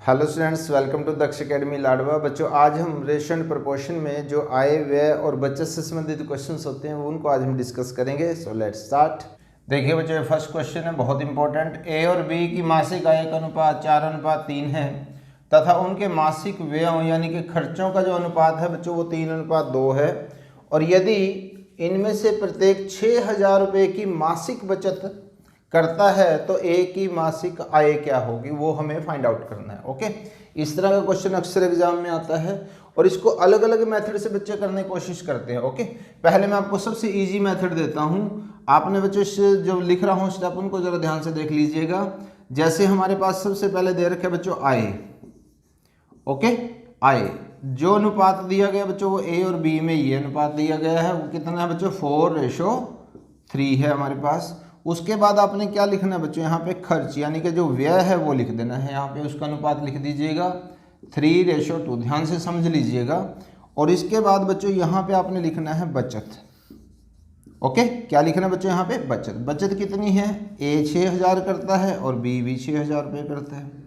Hello students, welcome to Daksh academy Ladwa. बच्चों, आज हम रेशियो एंड प्रोपोर्शन में जो आय व्यय और बचत से संबंधित क्वेश्चंस होते हैं उनको आज हम डिस्कस करेंगे। So let's start. देखिए बच्चों, फर्स्ट क्वेश्चन है बहुत इंपॉर्टेंट। ए और बी की मासिक आय का अनुपात 4:3 है तथा उनके मासिक व्ययों यानी कि खर्चों का जो अनुपात है बच्चों वो 3:2 है। और यदि इनमें से प्रत्येक 6,000 रुपये की मासिक बचत करता है तो ए की मासिक आय क्या होगी वो हमें फाइंड आउट करना है। ओके, इस तरह का क्वेश्चन अक्सर एग्जाम में आता है और इसको अलग अलग मेथड से बच्चे करने की कोशिश करते हैं। ओके, पहले मैं आपको सबसे इजी मेथड देता हूं। आपने बच्चों जो लिख रहा हूं स्टेप उनको जरा ध्यान से देख लीजिएगा। जैसे हमारे पास सबसे पहले दे रखे बच्चों आय। ओके, आय जो अनुपात दिया गया बच्चों वो ए और बी में ये अनुपात दिया गया है, वो कितना है बच्चों 4:3 है हमारे पास। उसके बाद आपने क्या लिखना है बच्चों, यहाँ पे खर्च यानी कि जो व्यय है वो लिख देना है। यहाँ पे उसका अनुपात लिख दीजिएगा 3:2। ध्यान से समझ लीजिएगा। और इसके बाद बच्चों यहाँ पे आपने लिखना है बचत। ओके, क्या लिखना है बच्चों यहाँ पे बचत। बचत कितनी है, ए 6,000 करता है और बी भी 6,000 रुपये करता है।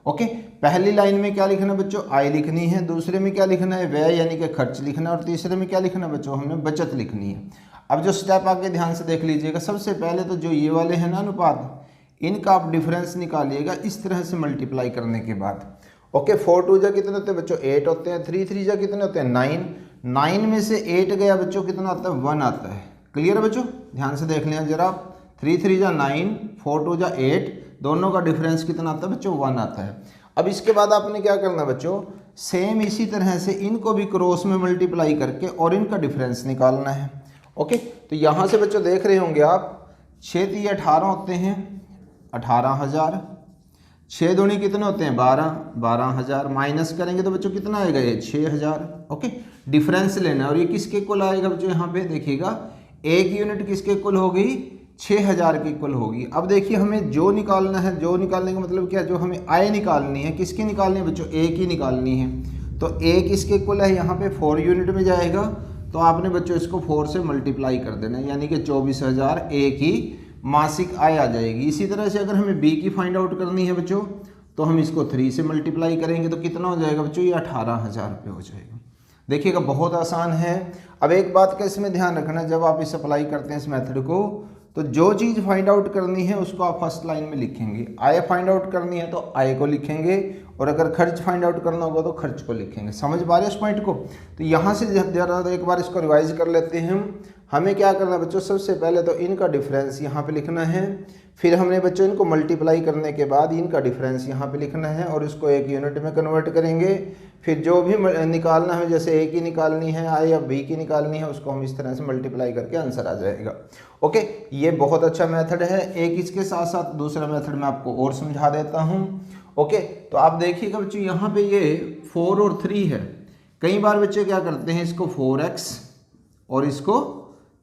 ओके, पहली लाइन में क्या लिखना है बच्चों, आय लिखनी है। दूसरे में क्या लिखना है, व्यय यानी कि खर्च लिखना है। और तीसरे में क्या लिखना है बच्चों, हमने बचत लिखनी है। अब जो स्टेप आगे ध्यान से देख लीजिएगा। सबसे पहले तो जो ये वाले हैं ना अनुपात, इनका आप डिफरेंस निकालिएगा इस तरह से मल्टीप्लाई करने के बाद। ओके, 4 2 कितने होते हैं बच्चों 8 होते हैं। 3 3 कितने होते हैं 9। 9 में से 8 गया बच्चों कितना आता है 1 आता है। क्लियर है बच्चों, ध्यान से देख लिया जरा। 3 3 9, 4 2 8, दोनों का डिफरेंस कितना आता है बच्चों 1 आता है। अब इसके बाद आपने क्या करना बच्चों, सेम इसी तरह से इनको भी क्रॉस में मल्टीप्लाई करके और इनका डिफरेंस निकालना है। ओके, तो यहाँ से बच्चों देख रहे होंगे आप 6 3 18 होते हैं 18,000। 6 दूनी कितने होते हैं 12,000। माइनस करेंगे तो बच्चों कितना आएगा ये 6,000। ओके, डिफरेंस लेना है। और ये किसके इक्वल आएगा बच्चों, यहाँ पे देखिएगा एक यूनिट किसके इक्वल होगी 6,000 की इक्वल होगी। अब देखिए हमें जो निकालना है, जो निकालने का मतलब क्या, जो हमें आय निकालनी है किसकी निकालनी है बच्चों, ए की निकालनी है। तो ए किसके इक्वल है, यहाँ पे 4 यूनिट में जाएगा तो आपने बच्चों इसको 4 से मल्टीप्लाई कर देना है, यानी कि 24,000 ए की मासिक आय आ जाएगी। इसी तरह से अगर हमें बी की फाइंड आउट करनी है बच्चों तो हम इसको 3 से मल्टीप्लाई करेंगे तो कितना हो जाएगा बच्चों, ये 18,000 रुपये हो जाएगा। देखिएगा बहुत आसान है। अब एक बात का इसमें ध्यान रखना, जब आप इस अप्लाई करते हैं इस मेथड को तो जो चीज़ फाइंड आउट करनी है उसको आप फर्स्ट लाइन में लिखेंगे। आय फाइंड आउट करनी है तो आय को लिखेंगे और अगर खर्च फाइंड आउट करना होगा तो खर्च को लिखेंगे। समझ पा रहे हैं इस पॉइंट को। तो यहाँ से जरा एक बार इसको रिवाइज कर लेते हैं हम। हमें क्या करना है बच्चों, सबसे पहले तो इनका डिफरेंस यहाँ पे लिखना है। फिर हमने बच्चों इनको मल्टीप्लाई करने के बाद इनका डिफरेंस यहाँ पे लिखना है और इसको एक यूनिट में कन्वर्ट करेंगे। फिर जो भी निकालना है, जैसे ए की निकालनी है आय या बी की निकालनी है, उसको हम इस तरह से मल्टीप्लाई करके आंसर आ जाएगा। ओके, ये बहुत अच्छा मेथड है। एक इसके साथ साथ दूसरा मेथड मैं आपको और समझा देता हूँ। ओके, तो आप देखिएगा बच्चों यहाँ पे ये 4 और 3 है। कई बार बच्चे क्या करते हैं, इसको 4x और इसको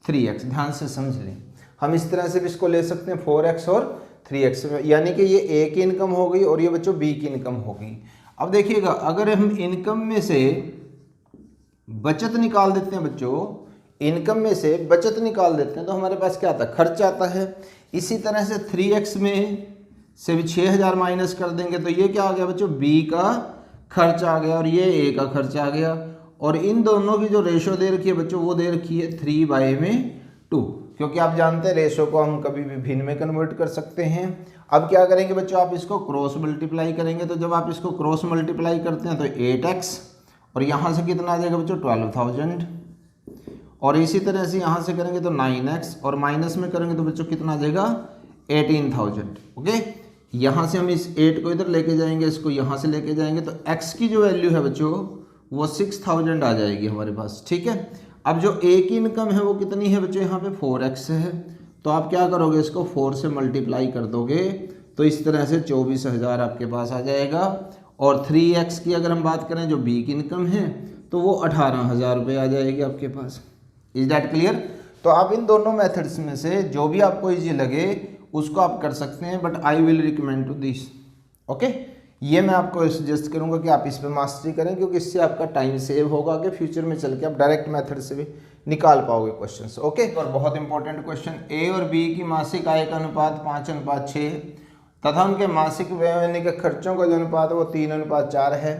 3x, ध्यान से समझ लें। हम इस तरह से भी इसको ले सकते हैं 4x और 3x, यानी कि ये ए की इनकम हो गई और ये बच्चों बी की इनकम हो गई। अब देखिएगा अगर हम इनकम में से बचत निकाल देते हैं बच्चों, इनकम में से बचत निकाल देते हैं तो हमारे पास क्या आता है, खर्च आता है। इसी तरह से 3x में से भी 6,000 माइनस कर देंगे तो ये क्या आ गया बच्चों, बी का खर्च आ गया और ये ए का खर्च आ गया। और इन दोनों की जो रेशो दे रखी है बच्चों वो दे रखी है 3/2, क्योंकि आप जानते हैं रेशो को हम कभी भी भिन्न में कन्वर्ट कर सकते हैं। अब क्या करेंगे बच्चों, आप इसको क्रॉस मल्टीप्लाई करेंगे। तो जब आप इसको क्रॉस मल्टीप्लाई करते हैं तो 8x और यहाँ से कितना आ जाएगा बच्चों 12,000। और इसी तरह से यहाँ से करेंगे तो 9x और माइनस में करेंगे तो बच्चों कितना आ जाएगा 18,000। ओके, यहाँ से हम इस 8 को इधर लेके जाएंगे, इसको यहाँ से लेके जाएंगे तो x की जो वैल्यू है बच्चों वो 6,000 आ जाएगी हमारे पास। ठीक है, अब जो ए की इनकम है वो कितनी है बच्चों, यहाँ पे 4x है। तो आप क्या करोगे, इसको 4 से मल्टीप्लाई कर दोगे तो इस तरह से 24,000 आपके पास आ जाएगा। और 3x की अगर हम बात करें जो बी की इनकम है तो वो 18,000 रुपये आ जाएगी आपके पास। Is that clear. तो आप इन दोनों मेथड्स में से जो भी आपको ईजी लगे उसको आप कर सकते हैं, but I will recommend to this. Okay, ये मैं आपको सजेस्ट करूंगा कि आप इस पे मास्टरी करें, क्योंकि इससे आपका टाइम सेव होगा कि फ्यूचर में चल के आप डायरेक्ट मेथड से भी निकाल पाओगे क्वेश्चंस। ओके, और बहुत इंपॉर्टेंट क्वेश्चन, ए और बी की मासिक आय का अनुपात 5:6 तथा उनके मासिक व्यय यानी कि खर्चों का जो अनुपात है वो 3:4 है।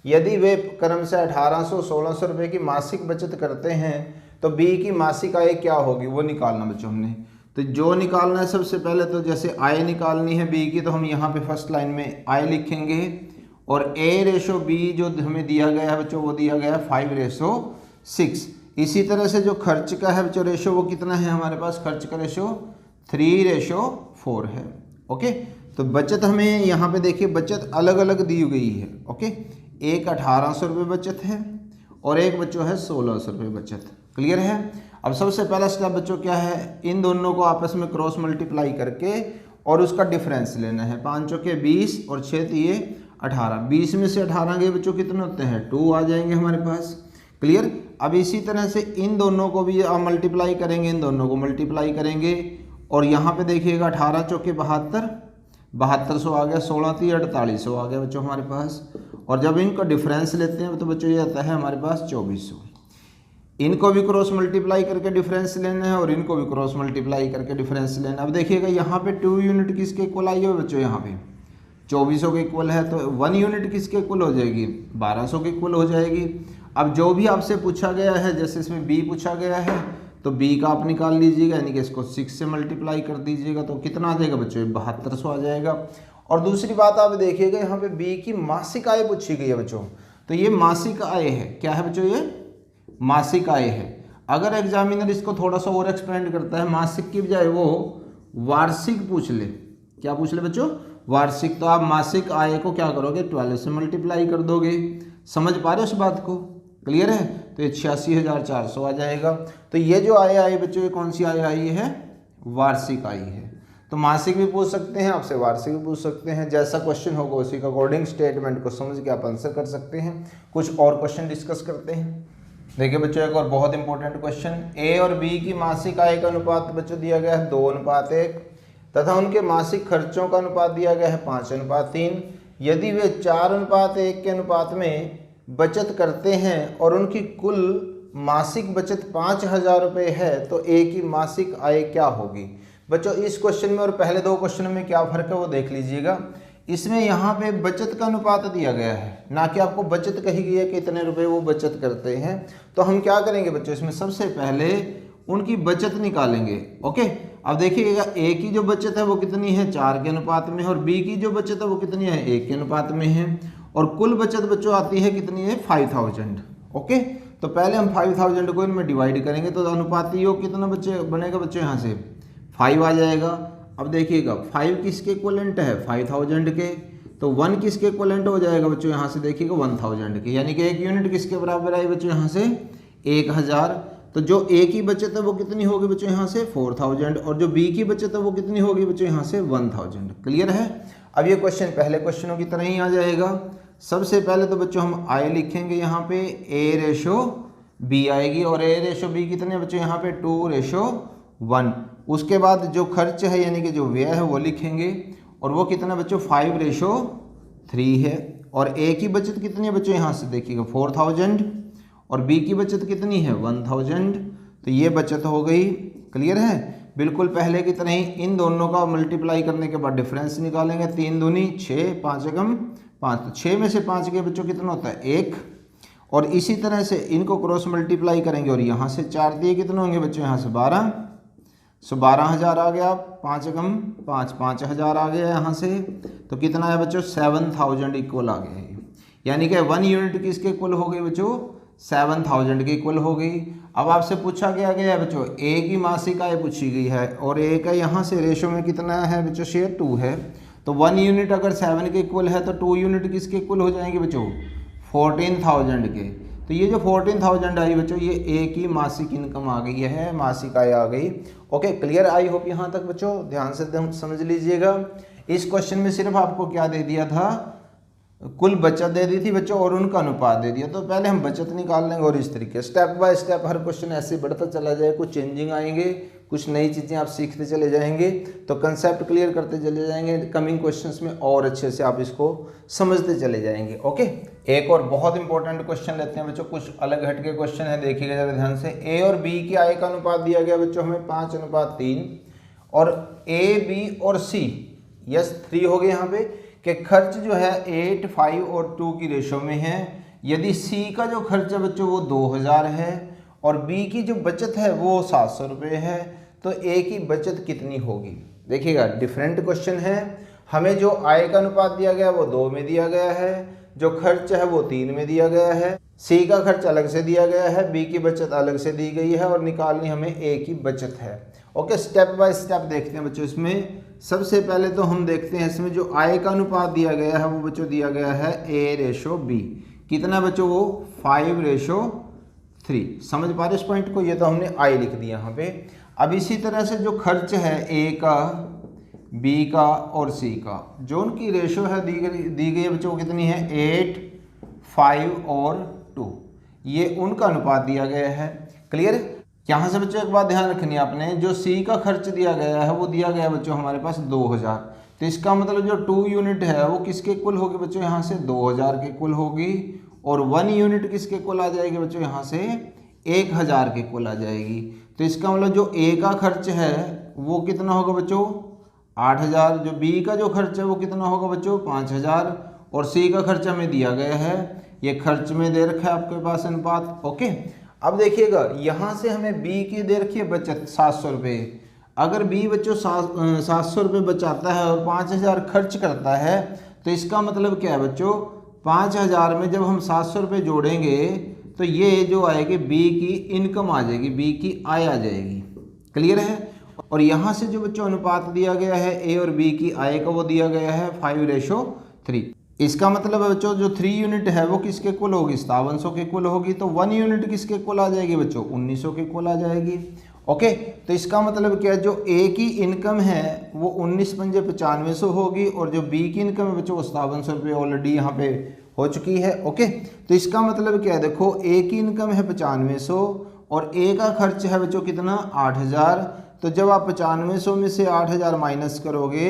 यदि वे क्रम से 1800-1600 रुपये की मासिक बचत करते हैं तो बी की मासिक आय क्या होगी वो निकालना बच्चों हमने। तो जो निकालना है सबसे पहले तो जैसे आय निकालनी है बी की, तो हम यहाँ पे फर्स्ट लाइन में आय लिखेंगे और A/B जो हमें दिया गया है बच्चों वो दिया गया है 5:6। इसी तरह से जो खर्च का है बच्चों रेशो वो कितना है हमारे पास, खर्च का रेशो 3:4 है। ओके, तो बचत हमें यहाँ पे देखिए बचत अलग अलग दी गई है। ओके, एक 1800 रुपये बचत है और एक बच्चों है 1600 रुपये बचत। क्लियर है। अब सबसे पहला स्टेप बच्चों क्या है, इन दोनों को आपस में क्रॉस मल्टीप्लाई करके और उसका डिफरेंस लेना है। 5 चौके 20 और 6 तिये 18। 20 में से 18 गए बच्चों कितने होते हैं, 2 आ जाएंगे हमारे पास। क्लियर। अब इसी तरह से इन दोनों को भी आप मल्टीप्लाई करेंगे, इन दोनों को मल्टीप्लाई करेंगे और यहाँ पे देखिएगा 18 चौके 72, 7200 आ गया, 16 तिये 4800 आ गया बच्चों हमारे पास। और जब इनका डिफरेंस लेते हैं तो बच्चों ये आता है हमारे पास 2400। इनको भी क्रॉस मल्टीप्लाई करके डिफरेंस लेना है और इनको भी क्रॉस मल्टीप्लाई करके डिफरेंस लेना है। अब देखिएगा यहाँ पे 2 यूनिट किसके इक्वल आई है बच्चों, यहाँ पे 2400 के इक्वल है, तो 1 यूनिट किसके इक्वल हो जाएगी, 1200 के इक्वल हो जाएगी। अब जो भी आपसे पूछा गया है, जैसे इसमें बी पूछा गया है तो बी का आप निकाल लीजिएगा, यानी कि इसको 6 से मल्टीप्लाई कर दीजिएगा तो कितना आ जाएगा बच्चों, 7200 आ जाएगा। और दूसरी बात आप देखिएगा यहाँ पे बी की मासिक आय पूछी गई है बच्चों, तो ये मासिक आय है। क्या है बच्चों, ये मासिक आय है। अगर एग्जामिनर इसको थोड़ा सा और एक्सपेंड करता है, मासिक की बजाय वो वार्षिक पूछ ले, क्या पूछ ले बच्चों, वार्षिक, तो आप मासिक आय को क्या करोगे, 12 से मल्टीप्लाई कर दोगे। समझ पा रहे हो उस बात को, क्लियर है। तो ये 86,400 आ जाएगा। तो ये जो आय आई बच्चों ये कौन सी आय आई है, वार्षिक आय है। तो मासिक भी पूछ सकते हैं आपसे, वार्षिक भी पूछ सकते हैं, जैसा क्वेश्चन होगा उसी का अकॉर्डिंग स्टेटमेंट को समझ के आप आंसर कर सकते हैं। कुछ और क्वेश्चन डिस्कस करते हैं। देखिए बच्चों एक और बहुत इंपॉर्टेंट क्वेश्चन, ए और बी की मासिक आय का अनुपात बच्चों दिया गया है 2:1 तथा उनके मासिक खर्चों का अनुपात दिया गया है 5:3। यदि वे 4:1 के अनुपात में बचत करते हैं और उनकी कुल मासिक बचत 5000 रुपये है तो ए की मासिक आय क्या होगी। बच्चों इस क्वेश्चन में और पहले 2 क्वेश्चनों में क्या फर्क है वो देख लीजिएगा। इसमें यहाँ पे बचत का अनुपात दिया गया है, ना कि आपको बचत कही गई है कि इतने रुपए वो बचत करते हैं। तो हम क्या करेंगे बच्चों, इसमें सबसे पहले उनकी बचत निकालेंगे। ओके, अब देखिएगा ए की जो बचत है वो कितनी है, 4 के अनुपात में, और बी की जो बचत है वो कितनी है, 1 के अनुपात में है। और कुल बचत बच्चों आती है कितनी है, 5000। ओके, तो पहले हम 5000 को इनमें डिवाइड करेंगे तो अनुपाती योग कितना बच्चे बनेगा बच्चों, यहाँ से 5 आ जाएगा। अब देखिएगा 5 किसके इक्विवेलेंट है, 5000 के, तो 1 किसके इक्विवेलेंट हो जाएगा बच्चों, यहाँ से देखिएगा 1000 के, यानी कि 1 यूनिट किसके बराबर आई बच्चों, यहाँ से 1000। तो जो ए की बचत है वो कितनी होगी बच्चों, यहाँ से 4000, और जो बी की बचत है वो कितनी होगी बच्चों, यहाँ से 1000। क्लियर है। अब ये क्वेश्चन पहले क्वेश्चनों की तरह ही आ जाएगा। सबसे पहले तो बच्चों हम आय लिखेंगे, यहाँ पे A/B आएगी, और A/B कितने बच्चों, यहाँ पे 2:1। उसके बाद जो खर्च है यानी कि जो व्यय है वो लिखेंगे, और वो कितना बच्चों, 5:3 है। और ए की बचत कितनी है बच्चों, यहाँ से देखिएगा 4000, और बी की बचत कितनी है 1000। तो ये बचत हो गई। क्लियर है। बिल्कुल पहले की तरह ही इन दोनों का मल्टीप्लाई करने के बाद डिफरेंस निकालेंगे। 3 दूनी 6, 5 एकम 5, तो 6 में से 5 के बच्चों कितना होता है 1। और इसी तरह से इनको क्रॉस मल्टीप्लाई करेंगे और यहाँ से 4 दिए कितने होंगे बच्चों, यहाँ से 12, सो 12000 आ गया। 5 एकम 5, 5000 आ गया यहाँ से। तो कितना है बच्चों, 7000 इक्वल आ गया है, यानी कि 1 यूनिट किसके इक्वल हो गई बच्चों, 7000 के इक्वल हो गई। अब आपसे पूछा गया है बच्चों ए की मासिक आय पूछी गई है, और ए का यहाँ से रेशो में कितना है बच्चों, शेयर 2 है। तो 1 यूनिट अगर 7 के इक्वल है तो 2 यूनिट किसके इक्वल हो जाएंगे बच्चों, 14000 के। तो ये जो 14000 आई बच्चों, ये ए की मासिक इनकम आ गई है, मासिक आय आ गई। Okay, clear. आई होप यहाँ तक बच्चों ध्यान से समझ लीजिएगा। इस क्वेश्चन में सिर्फ आपको क्या दे दिया था, कुल बचत दे दी थी बच्चों और उनका अनुपात दे दिया। तो पहले हम बचत निकाल लेंगे और इस तरीके step by step her question ऐसे बढ़ता चला जाए, कुछ चेंजिंग आएंगे, कुछ नई चीज़ें आप सीखते चले जाएंगे, तो कंसेप्ट क्लियर करते चले जाएंगे। कमिंग क्वेश्चंस में और अच्छे से आप इसको समझते चले जाएंगे। ओके, एक और बहुत इंपॉर्टेंट क्वेश्चन लेते हैं बच्चों, कुछ अलग हटके क्वेश्चन है, देखिएगा जरा ध्यान से। ए और बी की आय का अनुपात दिया गया बच्चों हमें 5:3, और ए, बी और सी यस 3 हो गए यहाँ पे कि खर्च जो है 8, 5 और 2 की रेशो में है। यदि सी का जो खर्च है बच्चों वो 2000 है और बी की जो बचत है वो 700 रुपये है, तो ए की बचत कितनी होगी। देखिएगा डिफरेंट क्वेश्चन है, हमें जो आय का अनुपात दिया गया वो 2 में दिया गया है, जो खर्च है वो 3 में दिया गया है, सी का खर्च अलग से दिया गया है, बी की बचत अलग से दी गई है और निकालनी हमें ए की बचत है। ओके, स्टेप बाय स्टेप देखते हैं बच्चों। इसमें सबसे पहले तो हम देखते हैं इसमें जो आय का अनुपात दिया गया है वो बच्चों दिया गया है A/B। कितना बच्चों वो 5/3। समझ पा रहे इस पॉइंट को, ये तो हमने आय लिख दिया यहाँ पे। अब इसी तरह से जो खर्च है ए का, बी का और सी का, जो उनकी रेशो है दी गई है बच्चों कितनी है 8, 5 और 2, ये उनका अनुपात दिया गया है। क्लियर। यहाँ से बच्चों एक बात ध्यान रखनी है आपने, जो सी का खर्च दिया गया है वो दिया गया बच्चों हमारे पास 2000, तो इसका मतलब जो 2 यूनिट है वो किसके कुल होगी बच्चों, यहाँ से 2000 के कुल होगी, और 1 यूनिट किसके कुल आ जाएगी बच्चों, यहाँ से 1000 के कुल आ जाएगी। तो इसका मतलब जो ए का खर्च है वो कितना होगा बच्चों 8000, जो बी का जो खर्च है वो कितना होगा बच्चों 5000, और सी का खर्च हमें दिया गया है, ये खर्च में दे रखा है आपके पास अनुपात। ओके, अब देखिएगा यहाँ से हमें बी की दे रखी है बचत 700 रुपये। अगर बी बच्चों 700 रुपये बचाता है और 5000 खर्च करता है, तो इसका मतलब क्या है बच्चों 5000 में जब हम 700 रुपये जोड़ेंगे तो ये जो आएगी बी की इनकम आ जाएगी, बी की आय आ जाएगी। क्लियर है। और यहाँ से जो बच्चों अनुपात दिया गया है ए और बी की आय का वो दिया गया है 5/3। इसका मतलब है बच्चों जो 3 यूनिट है वो किसके कुल होगी 5700 के कुल होगी, तो 1 यूनिट किसके कुल आ जाएगी बच्चों 1900 के कुल आ जाएगी। ओके, तो इसका मतलब क्या है, जो ए की इनकम है वो 19 पंजे 9500 होगी, और जो बी की इनकम है बच्चों वो 5700 रुपये ऑलरेडी यहाँ पे हो चुकी है। ओके, तो इसका मतलब क्या है, देखो ए की इनकम है 9500 और ए का खर्च है बच्चों कितना 8000, तो जब आप 9500 में से 8000 माइनस करोगे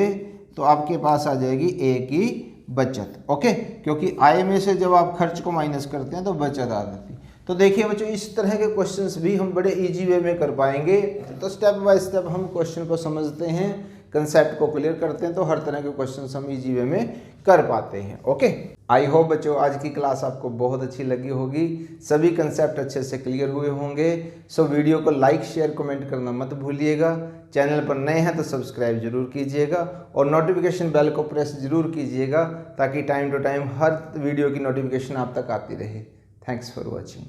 तो आपके पास आ जाएगी ए की बचत। ओके, क्योंकि आय में से जब आप खर्च को माइनस करते हैं तो बचत आ जाती है। तो देखिए बच्चों इस तरह के क्वेश्चंस भी हम बड़े इजी वे में कर पाएंगे। तो स्टेप बाय स्टेप हम क्वेश्चन को समझते हैं, कंसेप्ट को क्लियर करते हैं, तो हर तरह के क्वेश्चंस हम इजी वे में कर पाते हैं। ओके, आई होप बच्चों आज की क्लास आपको बहुत अच्छी लगी होगी, सभी कंसेप्ट अच्छे से क्लियर हुए होंगे। सो वीडियो को लाइक शेयर कमेंट करना मत भूलिएगा। चैनल पर नए हैं तो सब्सक्राइब जरूर कीजिएगा और नोटिफिकेशन बेल को प्रेस जरूर कीजिएगा, ताकि टाइम टू टाइम हर वीडियो की नोटिफिकेशन आप तक आती रहे। Thanks for watching.